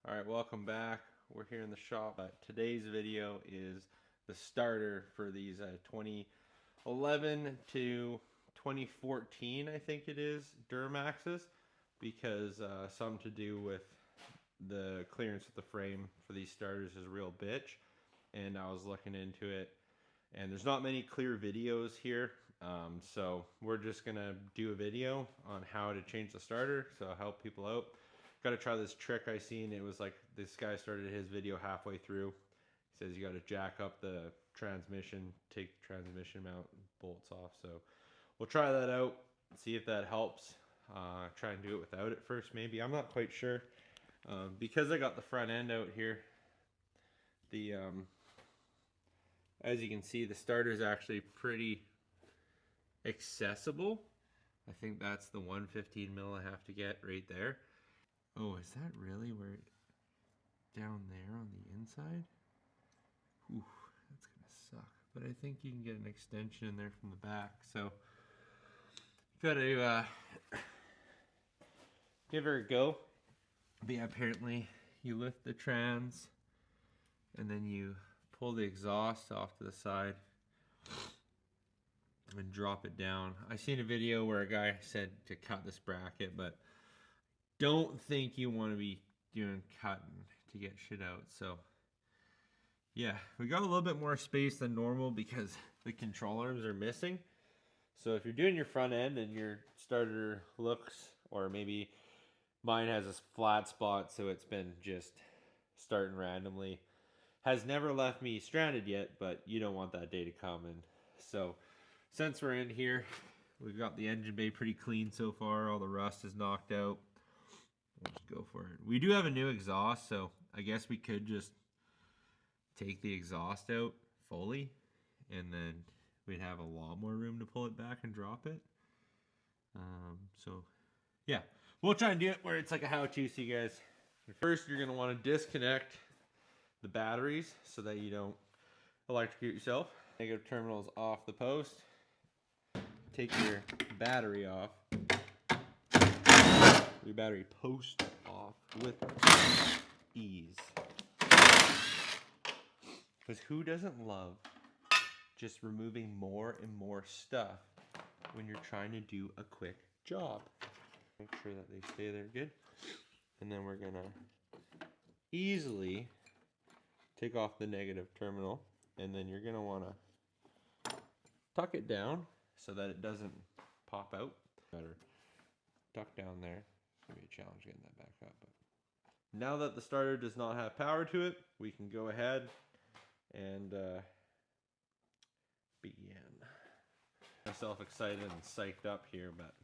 Alright, welcome back. We're here in the shop. Today's video is the starter for these 2011 to 2014, I think it is, Duramaxes, because something to do with the clearance of the frame for these starters is a real bitch. And I was looking into it, and there's not many clear videos here, so we're just gonna do a video on how to change the starter, so I'll help people out. Got to try this trick I seen. It was like this guy started his video halfway through. He says you got to jack up the transmission, take the transmission mount bolts off. So we'll try that out, see if that helps. Try and do it without it first, maybe. I'm not quite sure. Because I got the front end out here, the as you can see, the starter is actually pretty accessible. I think that's the 115 mil I have to get right there. Oh, is that really where down there on the inside? Ooh, that's gonna suck. But I think you can get an extension in there from the back. So gotta give her a go. But yeah, apparently you lift the trans and then you pull the exhaust off to the side and drop it down. I seen a video where a guy said to cut this bracket, but don't think you want to be doing cutting to get shit out. So yeah, we got a little bit more space than normal because the control arms are missing. So if you're doing your front end and your starter looks, or maybe mine has a flat spot, so it's been just starting randomly, has never left me stranded yet, but you don't want that day to come. And so since we're in here, we've got the engine bay pretty clean so far. All the rust is knocked out. We'll just go for it. We do have a new exhaust, so I guess we could just take the exhaust out fully, and then we'd have a lot more room to pull it back and drop it. So yeah, we'll try and do it where it's like a how-to, so you guys. First, you're gonna want to disconnect the batteries so that you don't electrocute yourself. Negative terminals off the post. Take your battery off. Your battery post off with ease. Because who doesn't love just removing more and more stuff when you're trying to do a quick job? Make sure that they stay there good. And then we're gonna easily take off the negative terminal, and then you're gonna wanna tuck it down so that it doesn't pop out. Better tuck down there. It's gonna be a challenge getting that back up. But now that the starter does not have power to it, we can go ahead and begin. Myself excited and psyched up here, but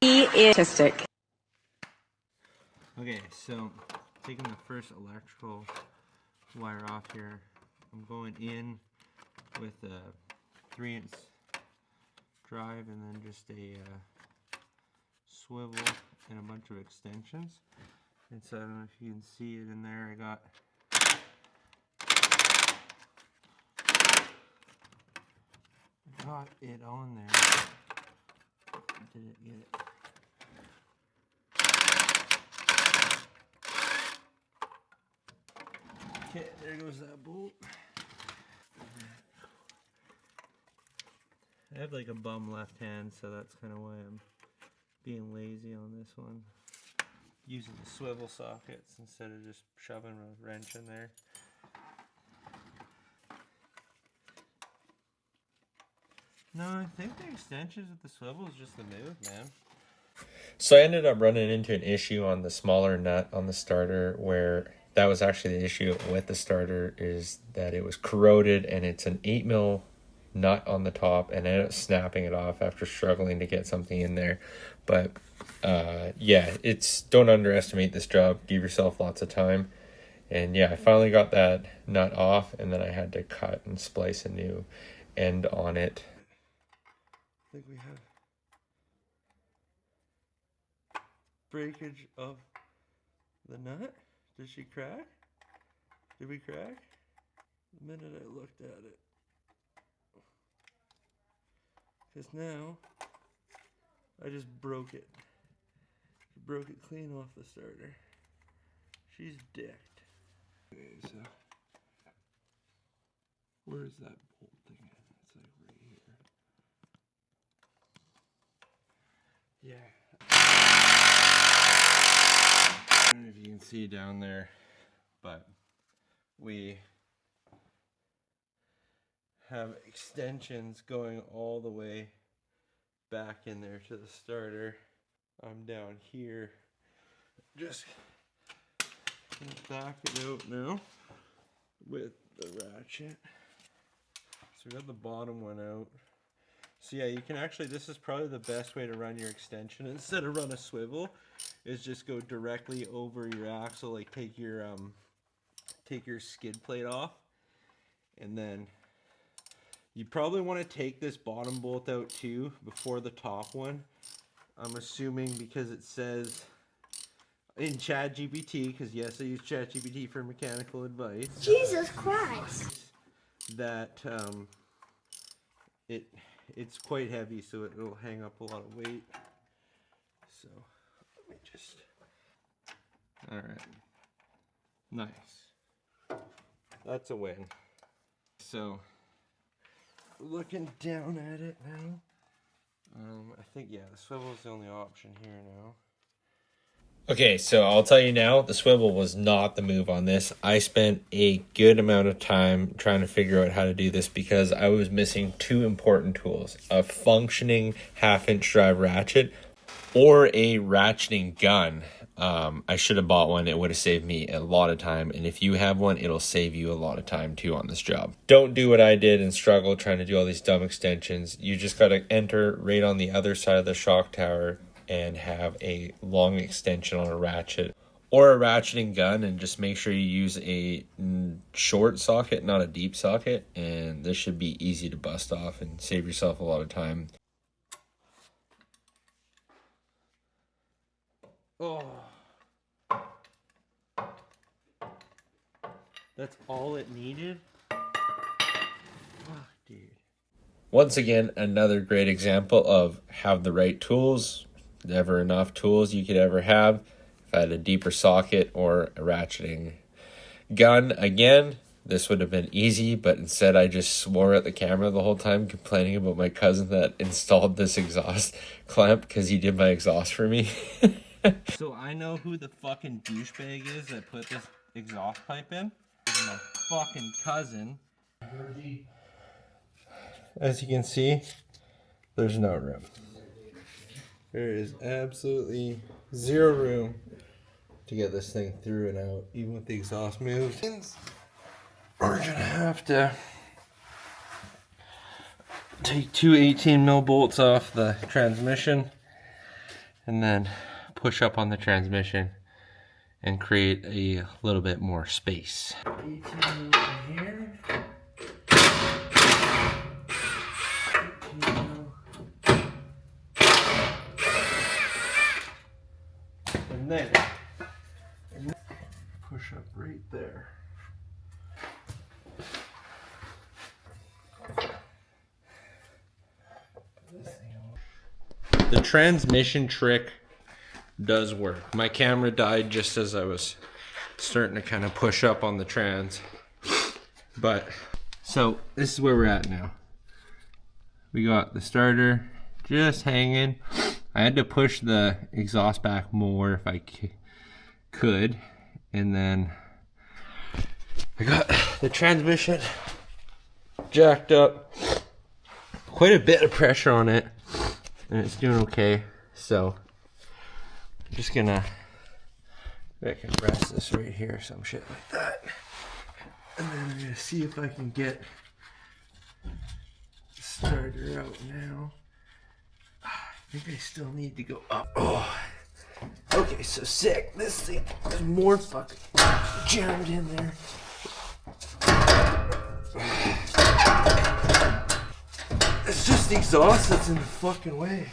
He is autistic. okay, so taking the first electrical wire off here, I'm going in with a 3-inch drive and then just a swivel and a bunch of extensions. And so I don't know if you can see it in there. I got it on there. Didn't get it. Okay, there goes that bolt. I have like a bum left hand, so that's kind of why I'm being lazy on this one. Using the swivel sockets instead of just shoving a wrench in there. No, I think the extensions with the swivel is just the move, man. So I ended up running into an issue on the smaller nut on the starter, where that was actually the issue with the starter, is that it was corroded, and it's an 8mm nut on the top, and I ended up snapping it off after struggling to get something in there. But yeah, don't underestimate this job. Give yourself lots of time. And yeah, I finally got that nut off, and then I had to cut and splice a new end on it. I think we have breakage of the nut. Did she crack? Did we crack? The minute I looked at it. Because now I just broke it. Broke it clean off the starter. She's dicked. Okay, so where's that bolt thing at? It's like right here. Yeah. I don't know if you can see down there, but we have extensions going all the way back in there to the starter. I'm down here. Just gonna back it out now with the ratchet. So we got the bottom one out. So yeah, you can actually, this is probably the best way to run your extension. Instead of run a swivel, is just go directly over your axle, like take your skid plate off. And then you probably want to take this bottom bolt out too before the top one. I'm assuming because it says in ChatGPT, because yes, I use ChatGPT for mechanical advice. Jesus Christ! That it's quite heavy, so it'll hang up a lot of weight. So let me just. All right, nice. That's a win. So looking down at it now. I think, yeah, the swivel is the only option here now. Okay, so I'll tell you now, the swivel was not the move on this. I spent a good amount of time trying to figure out how to do this because I was missing two important tools. A functioning half-inch drive ratchet or a ratcheting gun. I should have bought one. It would have saved me a lot of time. And if you have one, it'll save you a lot of time too on this job. Don't do what I did and struggle trying to do all these dumb extensions. You just got to enter right on the other side of the shock tower and have a long extension on a ratchet or a ratcheting gun, and just make sure you use a short socket, not a deep socket. And this should be easy to bust off and save yourself a lot of time. Oh. That's all it needed? Fuck, dude. Once again, another great example of have the right tools. Never enough tools you could ever have. If I had a deeper socket or a ratcheting gun, again, this would have been easy, but instead I just swore at the camera the whole time, complaining about my cousin that installed this exhaust clamp because he did my exhaust for me. So I know who the fucking douchebag is that put this exhaust pipe in. It's my fucking cousin. As you can see, there's no room. There is absolutely zero room to get this thing through and out, even with the exhaust moved. We're gonna have to take two 18mm bolts off the transmission and then push up on the transmission and create a little bit more space. 18mm in here. 18mm. And then push up right there. The transmission trick does work. My camera died just as I was starting to kind of push up on the trans. But, so this is where we're at now. We got the starter just hanging. I had to push the exhaust back more if I could. And then I got the transmission jacked up. Quite a bit of pressure on it. And it's doing okay. So I'm just gonna, I can rest this right here, some shit like that. And then I'm gonna see if I can get the starter out now. I think I still need to go up. Oh, okay, so sick. This thing is more fucking jammed in there. It's just the exhaust that's in the fucking way.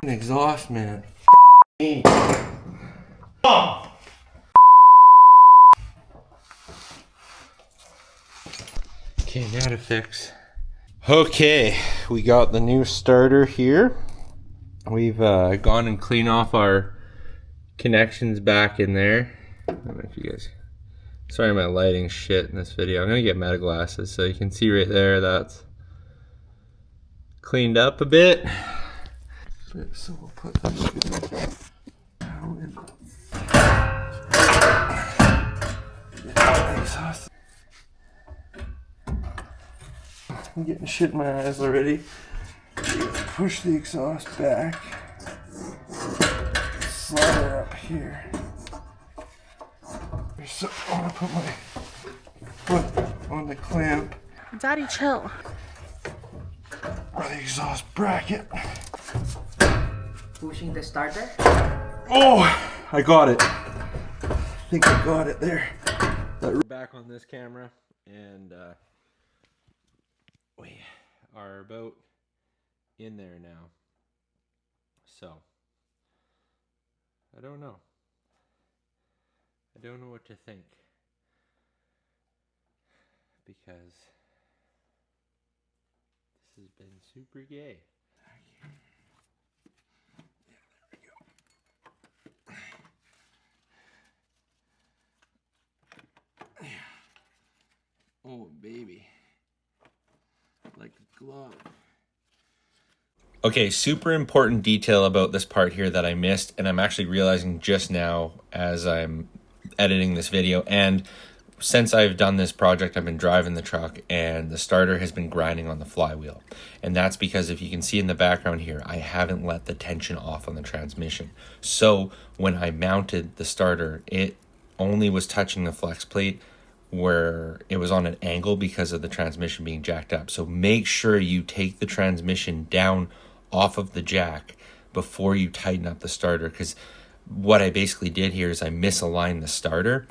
Exhaust, man. fix. Okay, we got the new starter here. We've gone and cleaned off our connections back in there. I don't know if you guys... Sorry my lighting shit in this video. I'm gonna get meta glasses so you can see right there that's cleaned up a bit. So we'll put this in. Exhaust. I'm getting shit in my eyes already. Push the exhaust back. Slide her up here. So I want to put my foot on the clamp. Daddy, chill. Or the exhaust bracket. Pushing the starter? Oh, I got it. I think I got it there. We're back on this camera, and we are about in there now. So, I don't know. I don't know what to think, because this has been super gay. Oh, baby. Like a glove. Okay, super important detail about this part here that I missed, and I'm actually realizing just now as I'm editing this video. And since I've done this project, I've been driving the truck and the starter has been grinding on the flywheel. And that's because, if you can see in the background here, I haven't let the tension off on the transmission. So when I mounted the starter, it only was touching the flex plate where it was on an angle because of the transmission being jacked up. So make sure you take the transmission down off of the jack before you tighten up the starter, because what I basically did here is I misaligned the starter,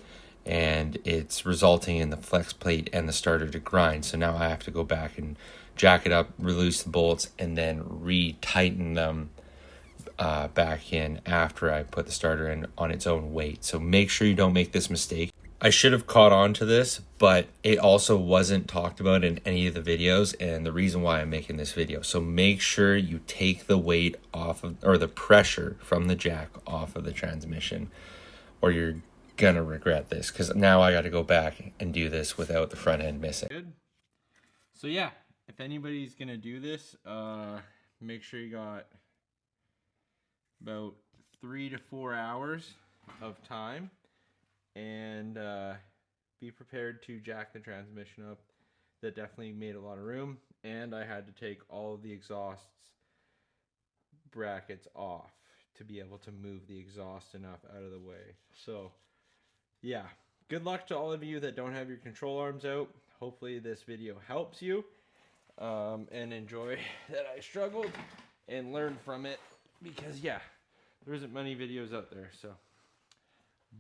and it's resulting in the flex plate and the starter to grind. So now I have to go back and jack it up, release the bolts, and then re-tighten them back in after I put the starter in on its own weight. So make sure you don't make this mistake. I should have caught on to this, but it also wasn't talked about in any of the videos, and the reason why I'm making this video. So make sure you take the weight off of, or the pressure from the jack off of the transmission, or you're gonna regret this, because now I got to go back and do this without the front end missing. Good. So yeah, if anybody's gonna do this, make sure you got about 3 to 4 hours of time. And be prepared to jack the transmission up. That definitely made a lot of room. And I had to take all of the exhaust brackets off to be able to move the exhaust enough out of the way. So, yeah. Good luck to all of you that don't have your control arms out. Hopefully this video helps you. And enjoy that I struggled and learned from it. Because, yeah, there isn't many videos out there. So,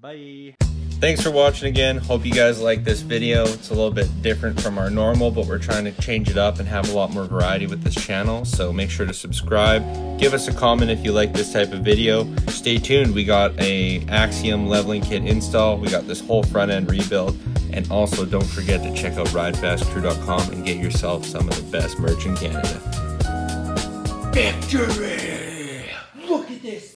bye. Thanks for watching again. Hope you guys like this video. It's a little bit different from our normal, but we're trying to change it up and have a lot more variety with this channel. So make sure to subscribe. Give us a comment if you like this type of video. Stay tuned. We got a Axiom leveling kit install. We got this whole front end rebuild. And also don't forget to check out ridefastcrew.com and get yourself some of the best merch in Canada. Victory! Look at this!